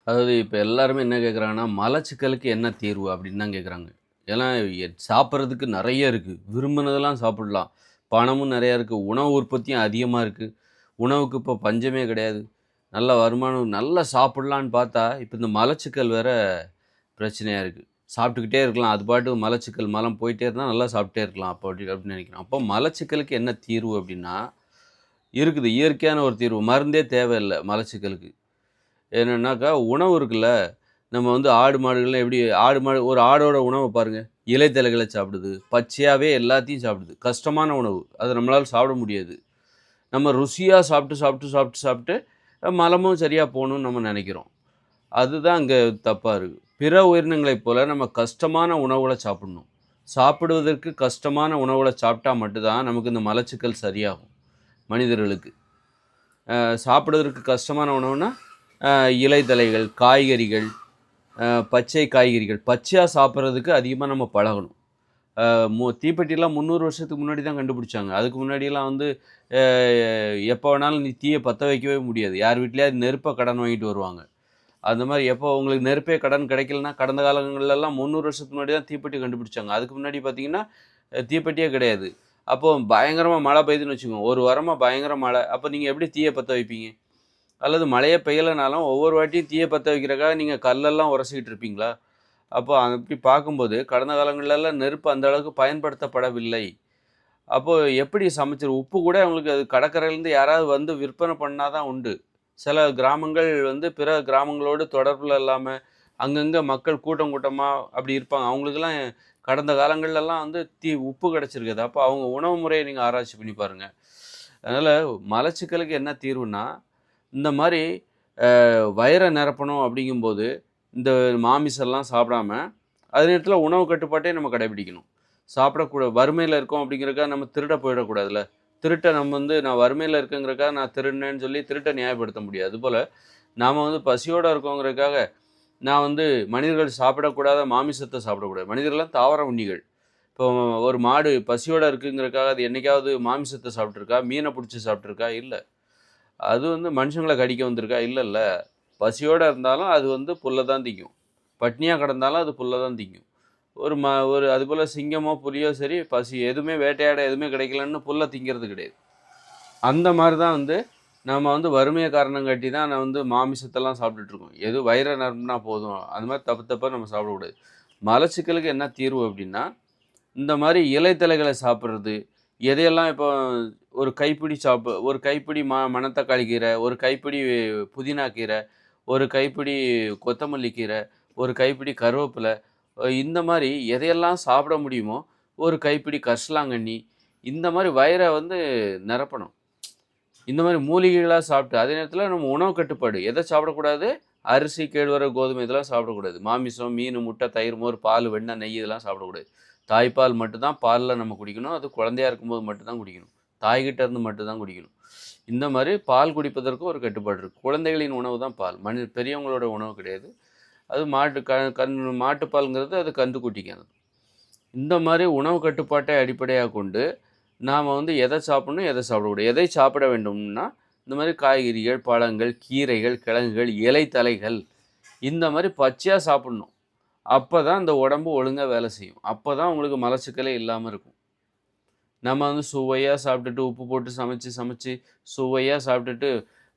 அதாவது இப்ப எல்லாருமே என்ன கேட்குறாங்கன்னா, மலச்சிக்கலுக்கு என்ன தீர்வு? அப்படின்னு தான் கேட்குறாங்க. ஏன்னா சாப்பிட்றதுக்கு நெறைய இருக்கு. விரும்பினதெல்லாம் சாப்பிடலாம். பணமும் நெறையா இருக்கு. உணவு உற்பத்தியும் அதிகமா இருக்கு. உணவுக்கு இப்போ பஞ்சமே கிடையாது. நல்ல வருமானம் நல்லா சாப்பிடலான்னு பார்த்தா, இப்ப இந்த மலச்சிக்கல் வேற பிரச்சனையா இருக்கு. சாப்பிட்டுக்கிட்டே இருக்கலாம். அது பாட்டுக்கு மலச்சிக்கல் மலம் போயிட்டே இருந்தா நல்லா சாப்பிட்டே இருக்கலாம். அப்படின்னு நெனைக்கிறோம். அப்போ மலச்சிக்கலுக்கு என்ன தீர்வு அப்படின்னா, இருக்குது. இயற்கையான ஒரு தீர்வு. மருந்தே தேவையில்ல மலச்சிக்கலுக்கு. என்னன்னாக்கா, உணவு இருக்குல்ல. நம்ம வந்து ஆடு, மாடுகள்லாம் எப்படி ஆடு, மாடு ஒரு ஆடோட உணவ பாருங்க. இலைத்தழைகள சாப்பிடுது. பச்சையாவே எல்லாத்தையும் சாப்பிடுது. கஷ்டமான உணவு. அத நம்மளால சாப்பிட முடியாது. நம்ம ருசியா சாப்பிட்டு, சாப்பிட்டு, சாப்பிட்டு, சாப்பிட்டு மலமும் சரியா போணும்னு நம்ம நெனைக்கிறோம். அதுதான் அங்க தப்பா இருக்கு. பிற உயிரினங்களைப் போல நம்ம கஷ்டமான உணவுகள சாப்பிடணும். சாப்பிடுவதற்கு கஷ்டமான உணவுகள சாப்பிட்டா மட்டும் தான் நமக்கு இந்த மலச்சிக்கல் சரியாகும், மனிதர்களுக்கு. சாப்பிடுவதற்கு கஷ்டமான உணவுனா, அ இலைதழைகள், காய்கறிகள், பச்சை காய்கறிகள். பச்சையா சாப்பிடுறதுக்கு அதிகமா நம்ம பழகணும். தீப்பெட்டிலாம் 300 வருஷத்துக்கு முன்னாடி தான் கண்டுபிடிச்சாங்க. அதுக்கு முன்னாடிலாம் வந்து அ எப்போ வேணாலும் நீ தீய பத்த வைக்கவே முடியாது. யார் வீட்லயாவது நெருப்ப கடன் வாங்கிட்டு வருவாங்க. அந்த மாரி எப்போ உங்களுக்கு நெருப்பே கடன் கிடைக்கலன்னா, கடந்த காலங்கள்லலாம் 300 வருஷத்துக்கு முன்னாடி தான் தீப்பெட்டி கண்டுபிடிச்சாங்க. அதுக்கு முன்னாடி பார்த்தீங்கன்னா, தீப்பெட்டியே கிடையாது. அப்போ பயங்கரமா மழை பெய்யுதுன்னு வச்சுக்கோங்க. ஒரு வாரமா பயங்கர மழை. அப்போ நீங்க எப்படி தீய பத்த வைப்பீங்க? அல்லது மழையே பெய்யலனாலும் ஒவ்வொரு வாட்டியும் தீய பத்த வைக்கிறக்காக நீங்க கல்லெல்லாம் உரசிக்கிட்டு இருப்பீங்களா? அப்போ அப்படி பார்க்கும்போது கடந்த காலங்கள்லலாம் நெருப்பு அந்த அளவுக்கு பயன்படுத்தப்படவில்லை. அப்போ எப்படி உப்பு கூட அவங்களுக்கு அது கடற்கரையிலேருந்து யாராவது வந்து விற்பனை பண்ணா தான் உண்டு. சில கிராமங்கள் வந்து பிற கிராமங்களோடு தொடர்புல இல்லாம, அங்கங்க மக்கள் கூட்டம் கூட்டமா அப்படி இருப்பாங்க. அவங்களுக்கெல்லாம் கடந்த காலங்கள்லலாம் வந்து உப்பு கிடைச்சிருக்குது. அப்போ அவங்க உணவு முறைய நீங்க ஆராய்ச்சி பண்ணி பாருங்க. அதனால மலச்சிக்கலுக்கு என்ன தீர்வுன்னா, இந்த மாரி வயிற நிரப்பணும் அப்படிங்கும்போது, இந்த மாமிசம்லாம் சாப்பிடாம, அதே நேரத்தில உணவு கட்டுப்பாட்டையும் நம்ம கடைபிடிக்கணும். வறுமையில இருக்கோம் அப்படிங்கிறதுக்காக நம்ம திருட போயிடக்கூடாதுல்ல. திருட்ட நம்ம வந்து நான் வறுமையில இருக்கேங்கிறதுக்காக நான் திருடினேன்னு சொல்லி திருட்ட நியாயப்படுத்த முடியாது. அதுபோல நாம வந்து பசியோட இருக்கோங்கிறதுக்காக, நான் வந்து மனிதர்கள் சாப்பிடக்கூடாத மாமிசத்த சாப்பிடக்கூடாது. மனிதர்கள்லாம் தாவர உண்ணிகள். இப்போ ஒரு மாடு பசியோட இருக்குங்கிறதுக்காக அது என்னைக்காவது மாமிசத்த சாப்பிட்டுருக்கா? மீன புடிச்சு சாப்பிட்டுருக்கா? இல்ல. அது வந்து மனுஷங்கள கடிக்க வந்திருக்கா? இல்லல்ல. பசியோட இருந்தாலும் அது வந்து புல்ல தான் திங்கும். பட்னியா கிடந்தாலும் அது புல்ல தான் திங்கும். ஒரு அதுபோல சிங்கமோ, புலியோ சரி, எதுவுமே வேட்டையாட எதுவுமே கிடைக்கலன்னு புல்ல திங்கிறது கிடையாது. அந்த மாரி தான் வந்து நம்ம வந்து வறுமைய காரணம் காட்டி தான் நான் வந்து மாமிசத்தெல்லாம் சாப்பிட்டுட்டுருக்கோம். வயிற நிரப்புனா போதும். அந்த மாரி தப்பு தப்பா நம்ம சாப்பிடக்கூடாது. மலச்சிக்கலுக்கு என்ன தீர்வு அப்டின்னா, இந்த மாரி இலைத்தழைகள சாப்பிடுறது. எதையெல்லாம் இப்போ ஒரு கைப்பிடி மணத்தக்காளி கீரை, ஒரு கைப்பிடி புதினா கீரை, ஒரு கைப்பிடி கொத்தமல்லி கீரை, ஒரு கைப்பிடி கருவேப்பில, இந்த மாரி எதையெல்லாம் சாப்பிட முடியுமோ, ஒரு கைப்பிடி கரிசலாங்கண்ணி, இந்த மாரி வயிற வந்து நிரப்பணும். இந்த மாரி மூலிகைகளா சாப்பிட்டு, அதே நேரத்தில நம்ம உணவு கட்டுப்பாடு. எத சாப்பிடக்கூடாது? அரிசி, கேழ்வரகு, கோதுமை இதெல்லாம் சாப்பிடக்கூடாது. மாமிசம், மீனு, முட்டை, தயிர், மோர், பால், வெண்ணெய், நெய் இதெல்லாம் சாப்பிடக்கூடாது. தாய்ப்பால் மட்டும் தான் பால்ல நம்ம குடிக்கணும். அது குழந்தையா இருக்கும்போது மட்டும் தான் குடிக்கணும். தாய்கிட்ட இருந்து மட்டும் தான் குடிக்கணும். இந்த மாரி பால் குடிப்பதற்கு ஒரு கட்டுப்பாடு இருக்கு. குழந்தைகளின் உணவு தான் பால். பெரியவங்களோட உணவு கிடையாது. அது மாட்டு க கன் மாட்டுப்பால்ங்கிறது அது கன்றுக்குட்டிக்கானது. இந்த மாரி உணவு கட்டுப்பாட்டை அடிப்படையாகக் கொண்டு, நாம வந்து எத சாப்பிடணும், எத சாப்பிடக்கூடாது. எதை சாப்பிட வேண்டும்னா, இந்த மாரி காய்கறிகள், பழங்கள், கீரைகள், கிழங்குகள், இலைத்தழைகள் இந்த மாரி பச்சையா சாப்பிடணும். அப்பதான் இந்த உடம்பு ஒழுங்கா வேலை செய்யும். அப்பதான் உங்களுக்கு மலச்சிக்கலே இல்லாம இருக்கும். நம்ம வந்து சுவையா சாப்பிட்டுட்டு, உப்பு போட்டு சமைச்சு, சமைச்சு சுவையா சாப்பிட்டுட்டு,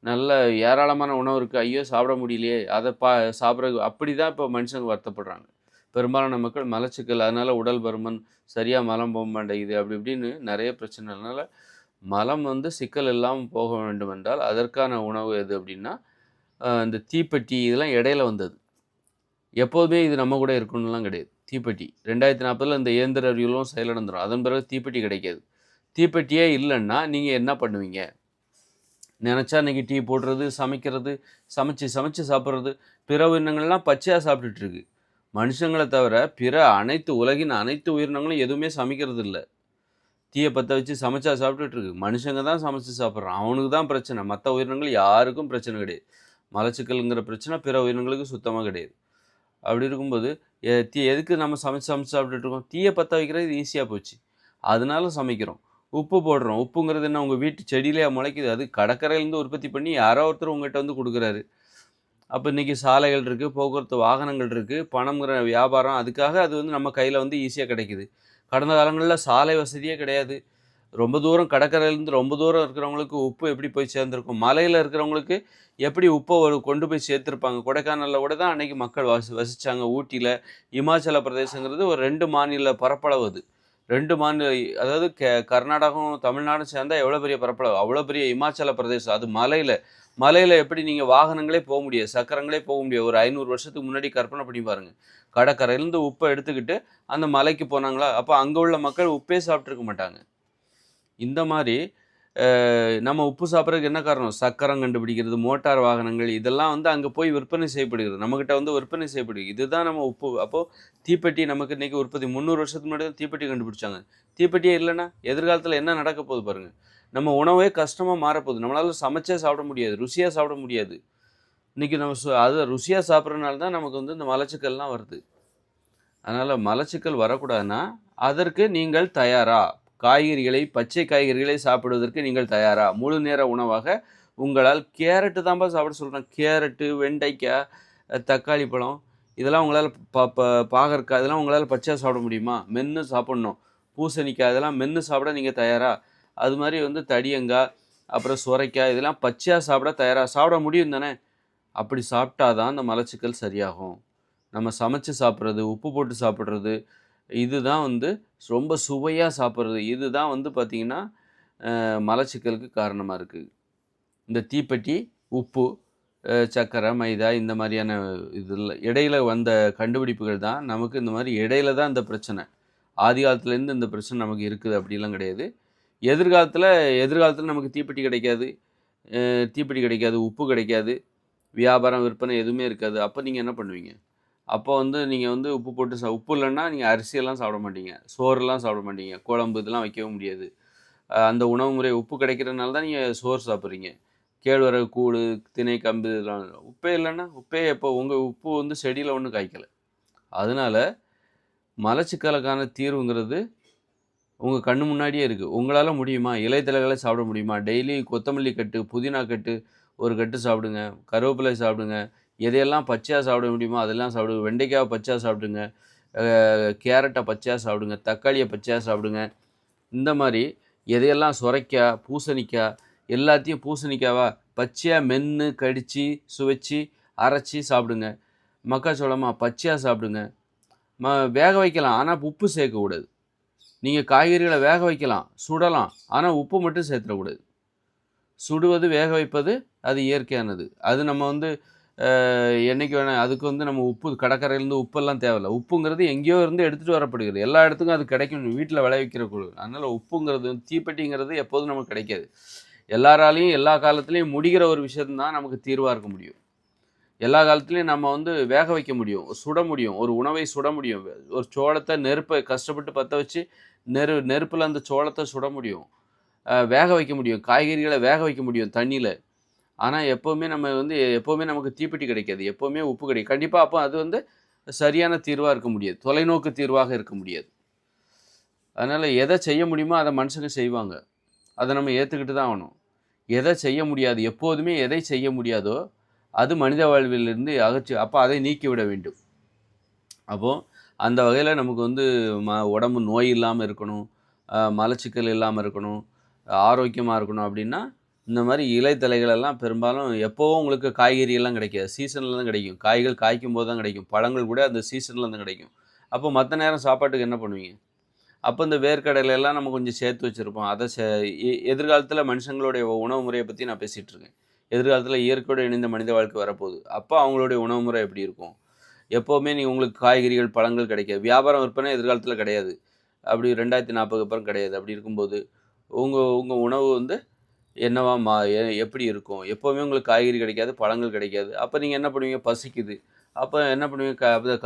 நல்ல ஏராளமான உணவு இருக்கு. ஐயோ! சாப்பிட முடியலையே! அத சாப்பிடுறது அப்படிதான் இப்ப மனுஷங்க வருத்தப்படுறாங்க. பெரும்பாலான மக்கள் மலச்சிக்கல், அதனால உடல் பருமன், சரியா மலம் போ மாட்டேங்குது, அப்படி இப்படின்னு நெறைய பிரச்சனை. அதனால மலம் வந்து சிக்கல் இல்லாம போக வேண்டுமென்றால், அதற்கான உணவு எது அப்படின்னா, இந்த தீப்பெட்டி இதெல்லாம் இடையில வந்தது. எப்போதுமே இது நம்ம கூட இருக்கணும்லாம் கிடையாது. தீப்பெட்டி 2040ல இந்த இயந்திர அறிவியலும் செயலிழந்துரும். அதன் பிறகு தீப்பெட்டி கிடைக்காது. தீப்பெட்டியே இல்லன்னா, நீங்க என்ன பண்ணுவீங்க? நெனச்சா அன்னைக்கு டீ போடுறது, சமைக்கிறது, சமைச்சு சமைச்சு சாப்பிடுறது. பிற உயிரினங்கள்லாம் பச்சையா சாப்பிட்டுட்டு இருக்கு. மனுஷங்கள தவிர பிற உலகின் அனைத்து உயிரினங்களும் எதுவுமே சமைக்கிறது இல்ல. தீய பத்த வச்சு சமைச்சா சாப்பிட்டுட்டு இருக்கு. மனுஷங்க தான் சமைச்சு சாப்பிடுறான். அவனுக்கு தான் பிரச்சனை. மத்த உயிரினங்கள் யாருக்கும் பிரச்சனை கிடையாது. மலச்சிக்கல்ங்கிற பிரச்சனை பிற உயிரினங்களுக்கு சுத்தமா கிடையாது. அப்படி இருக்கும்போது, எதுக்கு நம்ம சமைச்சு சமைச்சு சாப்பிட்டுட்டு இருக்கோம்? தீய பத்த வைக்கிறது ஈஸியா போச்சு. அதனால சமைக்கிறோம். உப்பு போடுறோம். உப்புங்கிறது என்ன உங்க வீட்டு செடியிலயா முளைக்குது? அது கடற்கரையிலேருந்து உற்பத்தி பண்ணி யாரோ ஒருத்தர் உங்ககிட்ட வந்து குடுக்குறாரு. அப்போ இன்றைக்கி சாலைகள் இருக்குது, போக்குவரத்து வாகனங்கள் இருக்குது, பணம்ங்கிற வியாபாரம் அதுக்காக அது வந்து நம்ம கையில் வந்து ஈஸியாக கிடைக்குது. கடந்த காலங்களில் சாலை வசதியே கிடையாது. ரொம்ப தூரம் கடற்கரையிலேருந்து ரொம்ப தூரம் இருக்கிறவங்களுக்கு உப்பு எப்படி போய் சேர்ந்துருக்கும்? மலையில இருக்கிறவங்களுக்கு எப்படி உப்ப கொண்டு போய் சேர்த்துருப்பாங்க? கொடைக்கானல்ல கூட தான் அன்னைக்கு மக்கள் வசிச்சாங்க. ஊட்டியில, இமாச்சல பிரதேசங்கிறது ஒரு 2 மாநில பரப்பளவு அது. 2 மாநில அதாவது கர்நாடகம், தமிழ்நாடும் சேர்ந்தா எவ்வளோ பெரிய பரப்பளவு? அவ்வளோ பெரிய இமாச்சல பிரதேசம். அது மலையில. மலையில எப்படி நீங்க வாகனங்களே போ முடியாது. சக்கரங்களே போக முடியாது. ஒரு 500 வருஷத்துக்கு முன்னாடி கற்பனை பண்ணி பாருங்க. கடற்கரையிலேருந்து உப்ப எடுத்துக்கிட்டு அந்த மலைக்கு போனாங்களா? அப்ப அங்க உள்ள மக்கள் உப்பே சாப்பிட்டுருக்க மாட்டாங்க. இந்த மாரி நம்ம உப்பு சாப்பிட்றதுக்கு என்ன காரணம்? சக்கரம் கண்டுபிடிக்கிறது, மோட்டார் வாகனங்கள் இதெல்லாம் வந்து அங்க போய் விற்பனை செய்யப்படுகிறது. நம்மகிட்ட வந்து விற்பனை செய்யப்படுது. இதுதான் நம்ம உப்பு. அப்போ தீப்பெட்டி நமக்கு இன்னைக்கு உற்பத்தி 300 வருஷத்துக்கு முன்னாடி தான் தீப்பெட்டி கண்டுபிடிச்சாங்க. தீப்பெட்டியே இல்லன்னா, எதிர்காலத்தில என்ன நடக்க போகுது பாருங்க. நம்ம உணவே கஷ்டமா மாறப்போகுது. நம்மளால சமைச்சே சாப்பிட முடியாது. ருசியா சாப்பிட முடியாது. இன்னைக்கு நம்ம அது ருசியா சாப்பிட்றதுனால தான் நமக்கு வந்து இந்த மலச்சிக்கல்லாம் வருது. அதனால மலச்சிக்கல் வரக்கூடாதுன்னா, அதற்கு நீங்கள் தயாரா? காய்கறிகளை, பச்சை காய்கறிகளை சாப்பிடுவதற்கு நீங்கள் தயாரா? முழு நேர உணவாக உங்களால் கேரட்டு தான்பா சாப்பிட சொல்றேன். கேரட்டு, வெண்டைக்காய், தக்காளி பழம் இதெல்லாம் உங்களால ப ப பாகற்காய் இதெல்லாம் உங்களால பச்சையா சாப்பிட முடியுமா? மென்னு சாப்பிடணும். பூசணிக்காய் இதெல்லாம் மென்னு சாப்பிட நீங்க தயாரா? அது மாரி வந்து தடியங்காய், அப்புறம் சுரைக்காய் இதெல்லாம் பச்சையா சாப்பிட தயாரா? சாப்பிட முடியும் தானே? அப்படி சாப்பிட்டா தான் அந்த மலச்சிக்கல் சரியாகும். நம்ம சமைச்சு சாப்பிட்றது, உப்பு போட்டு சாப்பிட்றது, இதுதான் வந்து ரொம்ப சுவையா சாப்பிட்றது. இதுதான் வந்து பார்த்தீங்கன்னா, மலச்சிக்கலுக்கு காரணமா இருக்கு. இந்த தீப்பெட்டி, உப்பு, சர்க்கரை, மைதா இந்த மாரியான இதில இடையில வந்த கண்டுபிடிப்புகள் தான் நமக்கு இந்த மாரி இடையில தான் இந்த பிரச்சனை. ஆதி காலத்துலேருந்து இந்த பிரச்சனை நமக்கு இருக்குது அப்படிலாம் கிடையாது. எதிர்காலத்தில எதிர்காலத்தில நமக்கு தீப்பெட்டி கிடைக்காது. தீப்பெட்டி கிடைக்காது, உப்பு கிடைக்காது, வியாபாரம், விற்பனை எதுவுமே இருக்காது. அப்ப நீங்க என்ன பண்ணுவீங்க? அப்போ வந்து நீங்க வந்து உப்பு போட்டு உப்பு இல்லன்னா நீங்க அரிசியெல்லாம் சாப்பிட மாட்டீங்க. சோறுலாம் சாப்பிட மாட்டீங்க. குழம்பு இதெல்லாம் வைக்கவும் முடியாது. அந்த உணவு முறை உப்பு கிடைக்கிறனால தான் நீங்க சோறு சாப்பிட்றீங்க. கேழ்வரகு கூழு, திணை, கம்பு இதெல்லாம் உப்பே இல்லன்னா, உப்பே எப்போ உங்க உப்பு வந்து செடியில ஒண்ணும் காய்க்கல. அதனால மலச்சிக்கலுக்கான தீர்வுங்கிறது உங்க கண்ணு முன்னாடியே இருக்கு. உங்களால முடியுமா? இலைதழைகள சாப்பிட முடியுமா? டெய்லி கொத்தமல்லி கட்டு, புதினா கட்டு, ஒரு கட்டு சாப்பிடுங்க. கருவேப்பிலை சாப்பிடுங்க. எதையெல்லாம் பச்சையா சாப்பிட முடியுமோ அதெல்லாம் சாப்பிடுங்க. வெண்டைக்காவ பச்சையா சாப்பிடுங்க. கேரட்ட பச்சையா சாப்பிடுங்க. தக்காளிய பச்சையா சாப்பிடுங்க. இந்த மாரி எதையெல்லாம் சொரைக்காய், பூசணிக்காய் எல்லாத்தையும் பூசணிக்காவா பச்சையா மென்னு, கடிச்சு, சுவைச்சு, அரைச்சு சாப்பிடுங்க. மக்காச்சோளமா பச்சையா சாப்பிடுங்க. ம வேக வைக்கலாம். ஆனா உப்பு சேர்க்கக்கூடாது. நீங்க காய்கறிகள வேக வைக்கலாம், சுடலாம். ஆனா உப்பு மட்டும் சேர்த்துறக்கூடாது. சுடுவது, வேக வைப்பது அது இயற்கையானது. அது நம்ம வந்து என்னைக்கு வேணா அதுக்கு வந்து நம்ம உப்பு கடற்கரையிலேருந்து உப்பெல்லாம் தேவையில்ல. உப்புங்கிறது எங்கேயோ இருந்து எடுத்துட்டு வரப்படுகிறது. எல்லா இடத்துக்கும் அது கிடைக்கும். வீட்ல விளைவிக்கிற பொருள். அதனால உப்புங்கிறது, தீப்பெட்டிங்கிறது எப்போதும் நமக்கு கிடைக்காது. எல்லாராலயும் எல்லா காலத்திலயும் முடிகிற ஒரு விஷயம் தான் நமக்கு தீர்வா இருக்க முடியும். எல்லா காலத்துலயும் நம்ம வந்து வேக வைக்க முடியும். சுட முடியும். ஒரு உணவை சுட முடியும். ஒரு சோளத்த நெருப்ப கஷ்டப்பட்டு பத்த வச்சு, நெருப்புல அந்த சோளத்த சுட முடியும். வேக வைக்க முடியும். காய்கறிகள வேக வைக்க முடியும் தண்ணீல. ஆனா, எப்பவுமே நமக்கு தீப்பெட்டி கிடைக்காது. எப்பவுமே உப்பு கிடைக்கும். கண்டிப்பா அப்ப அது வந்து சரியான தீர்வா இருக்க முடியாது. தொலைநோக்கு தீர்வாக இருக்க முடியாது. அதனால எத செய்ய முடியுமோ அத மனுஷங்க செய்வாங்க. அத நம்ம ஏத்துக்கிட்டு தான் ஆகணும். எத செய்ய முடியாது எப்போதுமே எதை செய்ய முடியாதோ, அது மனித வாழ்விலிருந்து அப்ப அதை நீக்கிவிட வேண்டும். அப்போ அந்த வகையில நமக்கு வந்து உடம்பு நோய் இல்லாம இருக்கணும். மலச்சிக்கல் இல்லாம இருக்கணும். ஆரோக்கியமா இருக்கணும் அப்டின்னா, இந்த மாரி இலைத்தழைகள் எல்லாம் பெரும்பாலும் எப்பவும் உங்களுக்கு காய்கறி எல்லாம் கிடைக்காது. சீசன்ல தான் கிடைக்கும். காய்கள் காய்க்கும்போது தான் கிடைக்கும். பழங்கள் கூட அந்த சீசன்ல தான் கிடைக்கும். அப்போ மத்த நேரம் சாப்பாட்டுக்கு என்ன பண்ணுவீங்க? அப்போ இந்த வேர்க்கடலை எல்லாம் நம்ம கொஞ்சம் சேர்த்து வச்சிருப்போம். அத எதிர்காலத்தில மனுஷங்களுடைய உணவு முறைய பத்தி நான் பேசிட்டு இருக்கேன். எதிர்காலத்தில இயற்கையோடு இணைந்த மனித வாழ்க்கை வரப்போகுது. அப்ப அவங்களுடைய உணவு முறை எப்படி இருக்கும்? எப்பவுமே உங்களுக்கு காய்கறிகள், பழங்கள் கிடைக்காது. வியாபாரம், விற்பனை எதிர்காலத்தில கிடையாது. அப்படி 2040 அப்புறம் கிடையாது. அப்படி இருக்கும்போது, உங்க உங்க உணவு வந்து என்னவா எப்படி இருக்கும்? எப்பவுமே உங்களுக்கு காய்கறி கிடைக்காது, பழங்கள் கிடைக்காது. அப்ப நீங்க என்ன பண்ணுவீங்க? பசிக்குது. அப்ப என்ன பண்ணுவீங்க?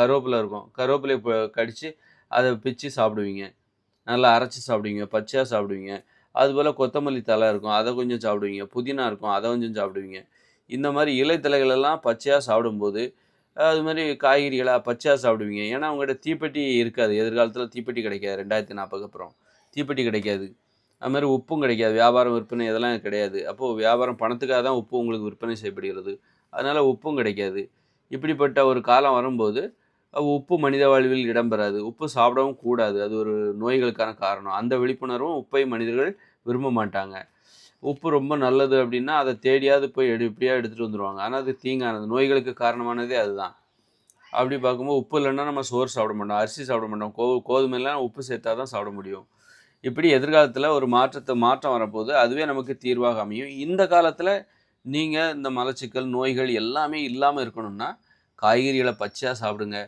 கருவேப்பில இருக்கும். கருவேப்பிலைய கடிச்சு, அத பிச்சு சாப்பிடுவீங்க. நல்லா அரைச்சு சாப்பிடுவீங்க. பச்சையா சாப்பிடுவீங்க. அதுபோல கொத்தமல்லி தழை இருக்கும். அத கொஞ்சம் சாப்பிடுவீங்க. புதினா இருக்கும். அத கொஞ்சம் சாப்பிடுவீங்க. இந்த மாரி இலைத்தழைகள் எல்லாம் பச்சையா சாப்பிடும்போது, அது மாரி காய்கறிகளா பச்சையா சாப்பிடுவீங்க. ஏன்னா, உங்ககிட்ட தீப்பெட்டி இருக்காது. எதிர்காலத்தில தீப்பெட்டி கிடைக்காது. 2040க்கு அப்புறம். தீப்பெட்டி கிடைக்காது. அது மாரி உப்பும் கிடைக்காது. வியாபாரம், விற்பனை இதெல்லாம் கிடையாது. அப்போ வியாபாரம் பணத்துக்காக தான் உப்பு உங்களுக்கு விற்பனை செய்யப்படுகிறது. அதனால் உப்பும் கிடைக்காது. இப்படிப்பட்ட ஒரு காலம் வரும்போது உப்பு மனித வாழ்வில் இடம்பெறாது. உப்பு சாப்பிடவும் கூடாது. அது ஒரு நோய்களுக்கான காரணம். அந்த விழிப்புணர்வும் உப்பை மனிதர்கள் விரும்ப மாட்டாங்க. உப்பு ரொம்ப நல்லது அப்படின்னா, அத தேடியாவது போய் எப்படியாவது எடுத்துட்டு வந்துருவாங்க. ஆனா அது தீங்கானது. நோய்களுக்கு காரணமானதே அதுதான். அப்படி பார்க்கும்போது உப்பு இல்லைன்னா நம்ம சோறு சாப்பிட மாட்டோம். அரிசி சாப்பிட மாட்டோம். கோதுமைலாம் உப்பு சேர்த்தா தான் சாப்பிட முடியும். இப்படி எதிர்காலத்தில் ஒரு மாற்றம் வரப்போது. அதுவே நமக்கு தீர்வாக அமையும். இந்த காலத்தில் நீங்க இந்த மலச்சிக்கல், நோய்கள் எல்லாமே இல்லாம இருக்கணும்னா, காய்கறிகள பச்சையா சாப்பிடுங்க.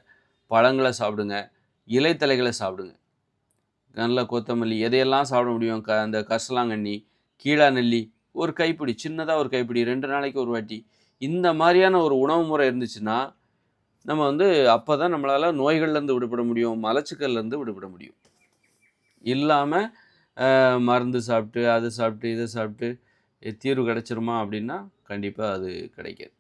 பழங்கள சாப்பிடுங்க. இலைத்தழைகள சாப்பிடுங்க. நல்ல கொத்தமல்லி எதையெல்லாம் சாப்பிட முடியும்? அந்த கரிசலாங்கண்ணி, கீழா நெல்லி, ஒரு கைப்பிடி சின்னதா ஒரு கைப்பிடி 2 நாளைக்கு ஒரு வாட்டி. இந்த மாரியான ஒரு உணவு முறை இருந்துச்சுன்னா, நம்ம அப்பதான் நம்மளால நோய்கள்லேருந்து விடுபட முடியும். மலச்சிக்கல்லேருந்து விடுபட முடியும். இல்லாம மருந்து சாப்பிட்டு, அத சாப்பிட்டு, இத சாப்பிட்டு தீர்வு கிடைச்சிருமா? அப்படின்னா, கண்டிப்பா அது கிடைக்காது.